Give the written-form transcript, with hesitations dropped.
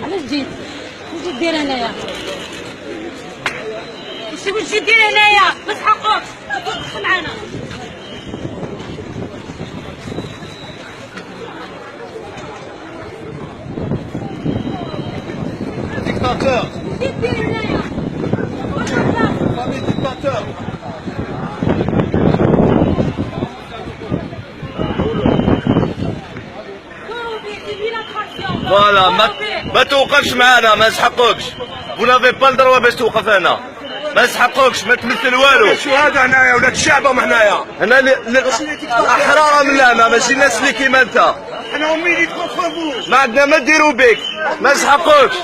علاش جيت؟ واش دير هنايا؟ واش دير هنايا؟ ما تحققش، تدخل معانا. ديكتاتور. واش دير هنايا؟ فامي ديكتاتور. فوالا ما توقفش معانا، ما نسحقوكش. vous n'avez pas le droit باش توقف هنا، ما نسحقوكش، ما تمثل والو. شهداء هنايا ولاد الشعب هنايا. هنا احرار من الأمة، ماشي الناس اللي كيما انت. حنا ميليت كونتر فو. ما عندنا ما نديرو بك، ما نسحقوكش.